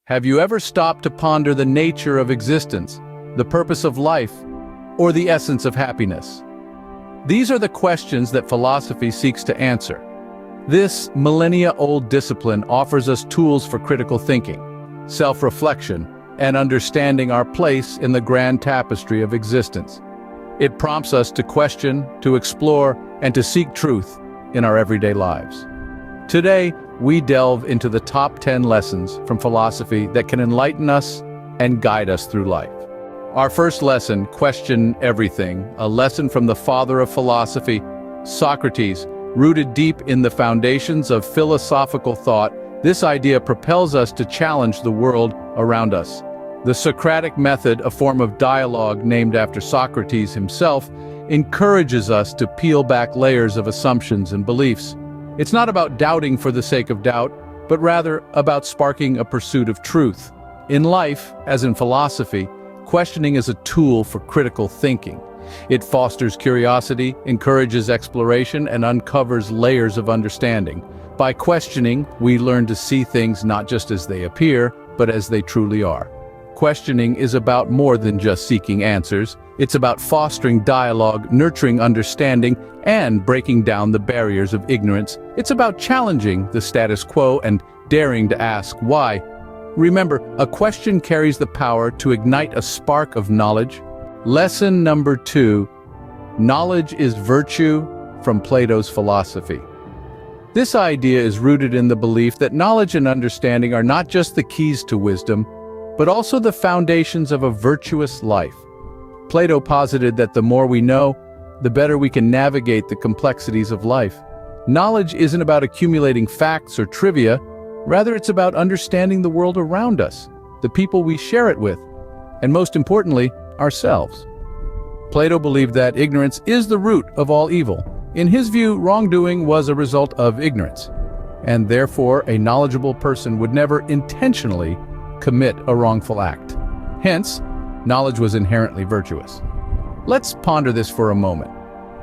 Have you ever stopped to ponder the nature of existence, the purpose of life, or the essence of happiness? These are the questions that philosophy seeks to answer. This millennia-old discipline offers us tools for critical thinking, self-reflection, and understanding our place in the grand tapestry of existence. It prompts us to question, to explore, and to seek truth in our everyday lives. Today, we delve into the top 10 lessons from philosophy that can enlighten us and guide us through life. Our first lesson, Question Everything, a lesson from the father of philosophy, Socrates. Rooted deep in the foundations of philosophical thought, this idea propels us to challenge the world around us. The Socratic method, a form of dialogue named after Socrates himself, encourages us to peel back layers of assumptions and beliefs. It's not about doubting for the sake of doubt, but rather about sparking a pursuit of truth. In life, as in philosophy, questioning is a tool for critical thinking. It fosters curiosity, encourages exploration, and uncovers layers of understanding. By questioning, we learn to see things not just as they appear, but as they truly are. Questioning is about more than just seeking answers. It's about fostering dialogue, nurturing understanding, and breaking down the barriers of ignorance. It's about challenging the status quo and daring to ask why. Remember, a question carries the power to ignite a spark of knowledge. Lesson number 2, knowledge is virtue, from Plato's philosophy. This idea is rooted in the belief that knowledge and understanding are not just the keys to wisdom, but also the foundations of a virtuous life. Plato posited that the more we know, the better we can navigate the complexities of life. Knowledge isn't about accumulating facts or trivia, rather it's about understanding the world around us, the people we share it with, and most importantly, ourselves. Plato believed that ignorance is the root of all evil. In his view, wrongdoing was a result of ignorance, and therefore a knowledgeable person would never intentionally commit a wrongful act. Hence, knowledge was inherently virtuous. Let's ponder this for a moment.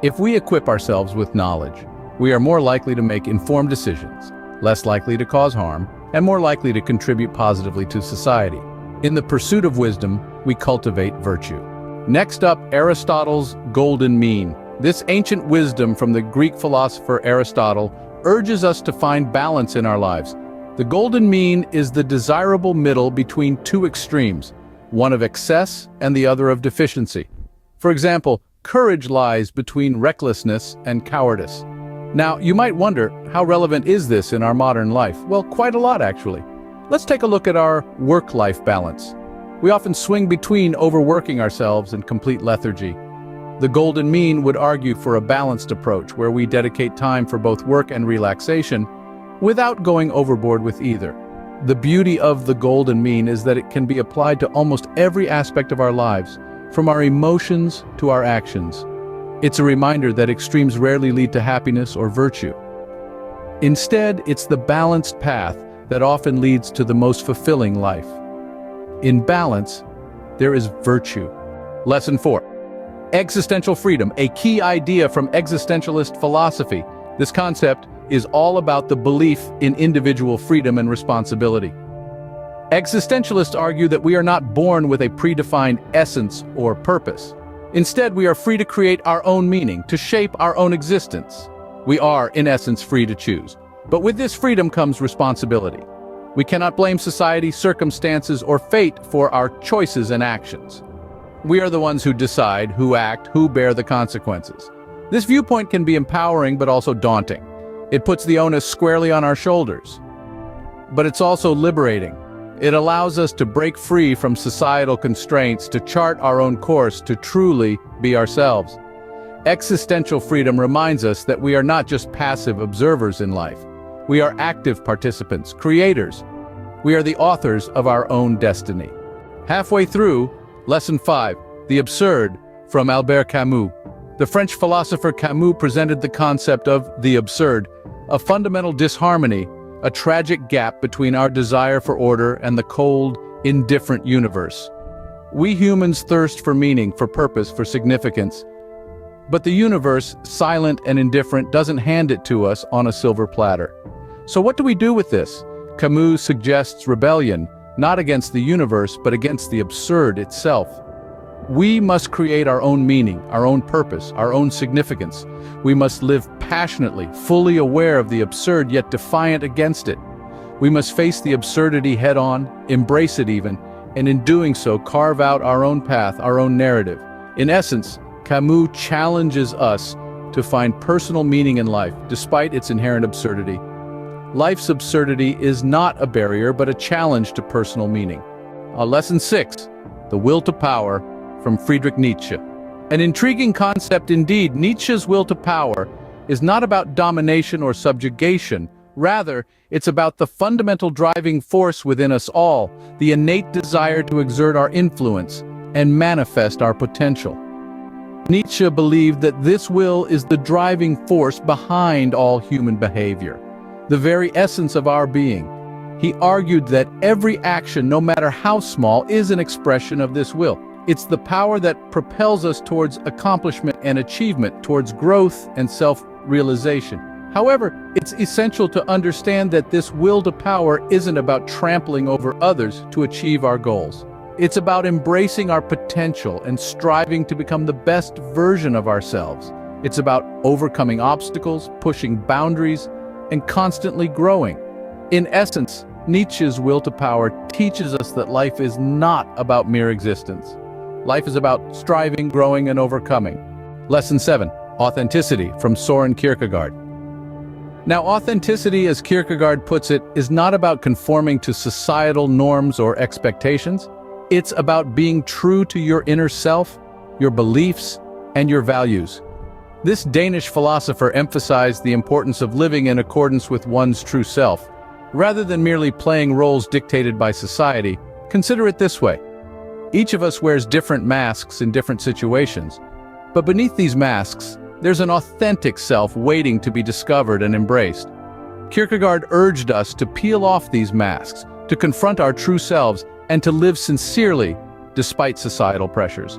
If we equip ourselves with knowledge, we are more likely to make informed decisions, less likely to cause harm, and more likely to contribute positively to society. In the pursuit of wisdom, we cultivate virtue. Next up, Aristotle's golden mean. This ancient wisdom from the Greek philosopher Aristotle urges us to find balance in our lives. The golden mean is the desirable middle between two extremes, one of excess and the other of deficiency. For example, courage lies between recklessness and cowardice. Now, you might wonder, how relevant is this in our modern life? Well, quite a lot, actually. Let's take a look at our work-life balance. We often swing between overworking ourselves and complete lethargy. The golden mean would argue for a balanced approach where we dedicate time for both work and relaxation without going overboard with either. The beauty of the golden mean is that it can be applied to almost every aspect of our lives, from our emotions to our actions. It's a reminder that extremes rarely lead to happiness or virtue. Instead, it's the balanced path that often leads to the most fulfilling life. In balance, there is virtue. Lesson 4. Existential freedom, a key idea from existentialist philosophy. This concept is all about the belief in individual freedom and responsibility. Existentialists argue that we are not born with a predefined essence or purpose. Instead, we are free to create our own meaning, to shape our own existence. We are, in essence, free to choose. But with this freedom comes responsibility. We cannot blame society, circumstances, or fate for our choices and actions. We are the ones who decide, who act, who bear the consequences. This viewpoint can be empowering but also daunting. It puts the onus squarely on our shoulders. But it's also liberating. It allows us to break free from societal constraints, to chart our own course, to truly be ourselves. Existential freedom reminds us that we are not just passive observers in life. We are active participants, creators. We are the authors of our own destiny. Halfway through, Lesson 5, The Absurd, from Albert Camus. The French philosopher Camus presented the concept of the absurd, a fundamental disharmony, a tragic gap between our desire for order and the cold, indifferent universe. We humans thirst for meaning, for purpose, for significance. But the universe, silent and indifferent, doesn't hand it to us on a silver platter. So what do we do with this? Camus suggests rebellion, not against the universe, but against the absurd itself. We must create our own meaning, our own purpose, our own significance. We must live passionately, fully aware of the absurd, yet defiant against it. We must face the absurdity head-on, embrace it even, and in doing so, carve out our own path, our own narrative. In essence, Camus challenges us to find personal meaning in life, despite its inherent absurdity. Life's absurdity is not a barrier, but a challenge to personal meaning. Lesson 6, the will to power, from Friedrich Nietzsche. An intriguing concept indeed. Nietzsche's will to power is not about domination or subjugation. Rather, it's about the fundamental driving force within us all, the innate desire to exert our influence and manifest our potential. Nietzsche believed that this will is the driving force behind all human behavior, the very essence of our being. He argued that every action, no matter how small, is an expression of this will. It's the power that propels us towards accomplishment and achievement, towards growth and self-realization. However, it's essential to understand that this will to power isn't about trampling over others to achieve our goals. It's about embracing our potential and striving to become the best version of ourselves. It's about overcoming obstacles, pushing boundaries, and constantly growing. In essence, Nietzsche's will to power teaches us that life is not about mere existence. Life is about striving, growing, and overcoming. Lesson 7, authenticity, from Søren Kierkegaard. Now, authenticity, as Kierkegaard puts it, is not about conforming to societal norms or expectations. It's about being true to your inner self, your beliefs, and your values. This Danish philosopher emphasized the importance of living in accordance with one's true self. Rather than merely playing roles dictated by society, consider it this way. Each of us wears different masks in different situations, but beneath these masks, there's an authentic self waiting to be discovered and embraced. Kierkegaard urged us to peel off these masks, to confront our true selves, and to live sincerely despite societal pressures.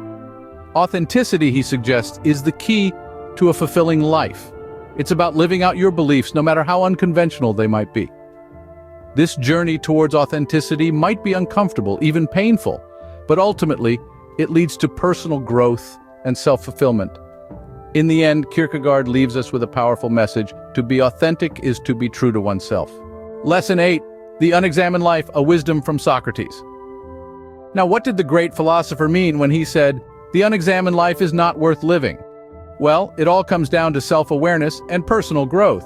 Authenticity, he suggests, is the key to a fulfilling life. It's about living out your beliefs, no matter how unconventional they might be. This journey towards authenticity might be uncomfortable, even painful, but ultimately, it leads to personal growth and self-fulfillment. In the end, Kierkegaard leaves us with a powerful message: to be authentic is to be true to oneself. Lesson 8, the unexamined life, a wisdom from Socrates. Now, what did the great philosopher mean when he said, "The unexamined life is not worth living"? Well, it all comes down to self-awareness and personal growth.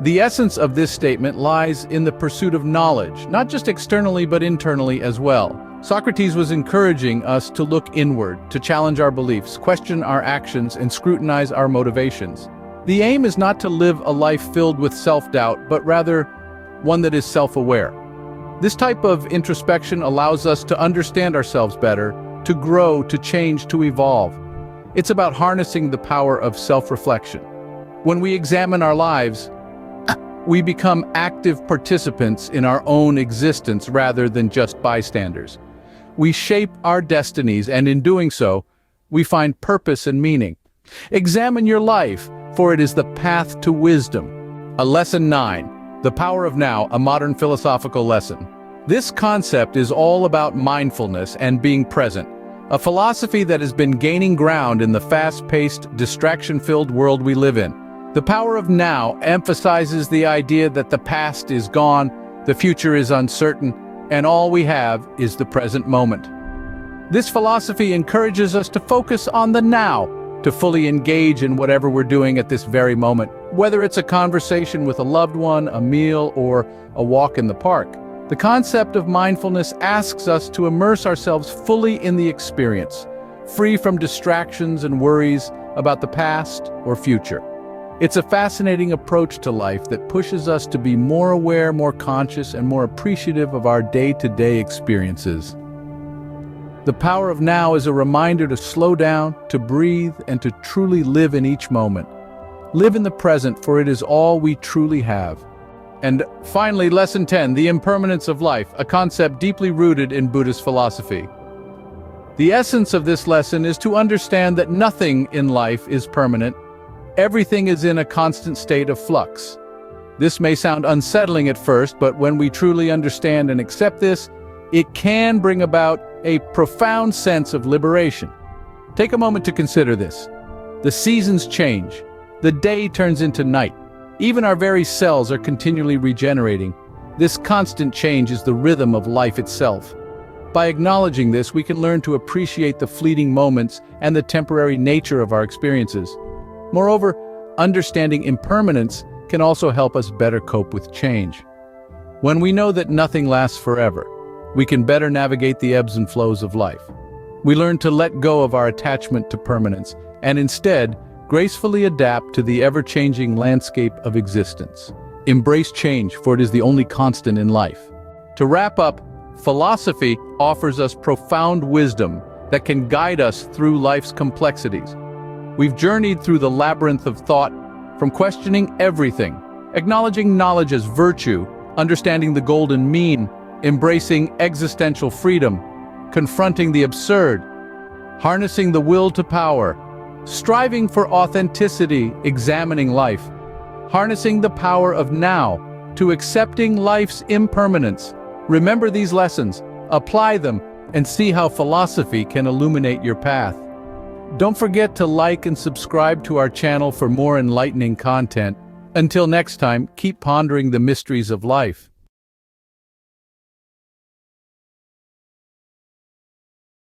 The essence of this statement lies in the pursuit of knowledge, not just externally but internally as well. Socrates was encouraging us to look inward, to challenge our beliefs, question our actions, and scrutinize our motivations. The aim is not to live a life filled with self-doubt, but rather one that is self-aware. This type of introspection allows us to understand ourselves better, to grow, to change, to evolve. It's about harnessing the power of self-reflection. When we examine our lives, we become active participants in our own existence rather than just bystanders. We shape our destinies, and in doing so, we find purpose and meaning. Examine your life, for it is the path to wisdom. Lesson 9, the power of now, a modern philosophical lesson. This concept is all about mindfulness and being present, a philosophy that has been gaining ground in the fast-paced, distraction-filled world we live in. The power of now emphasizes the idea that the past is gone, the future is uncertain, and all we have is the present moment. This philosophy encourages us to focus on the now, to fully engage in whatever we're doing at this very moment, whether it's a conversation with a loved one, a meal, or a walk in the park. The concept of mindfulness asks us to immerse ourselves fully in the experience, free from distractions and worries about the past or future. It's a fascinating approach to life that pushes us to be more aware, more conscious, and more appreciative of our day-to-day experiences. The power of now is a reminder to slow down, to breathe, and to truly live in each moment. Live in the present, for it is all we truly have. And finally, Lesson 10, the impermanence of life, a concept deeply rooted in Buddhist philosophy. The essence of this lesson is to understand that nothing in life is permanent. Everything is in a constant state of flux. This may sound unsettling at first, but when we truly understand and accept this, it can bring about a profound sense of liberation. Take a moment to consider this. The seasons change. The day turns into night. Even our very cells are continually regenerating. This constant change is the rhythm of life itself. By acknowledging this, we can learn to appreciate the fleeting moments and the temporary nature of our experiences. Moreover, understanding impermanence can also help us better cope with change. When we know that nothing lasts forever, we can better navigate the ebbs and flows of life. We learn to let go of our attachment to permanence and instead gracefully adapt to the ever-changing landscape of existence. Embrace change, for it is the only constant in life. To wrap up, philosophy offers us profound wisdom that can guide us through life's complexities. We've journeyed through the labyrinth of thought, from questioning everything, acknowledging knowledge as virtue, understanding the golden mean, embracing existential freedom, confronting the absurd, harnessing the will to power, striving for authenticity, examining life, harnessing the power of now to accepting life's impermanence. Remember these lessons, apply them, and see how philosophy can illuminate your path. Don't forget to like and subscribe to our channel for more enlightening content. Until next time, keep pondering the mysteries of life.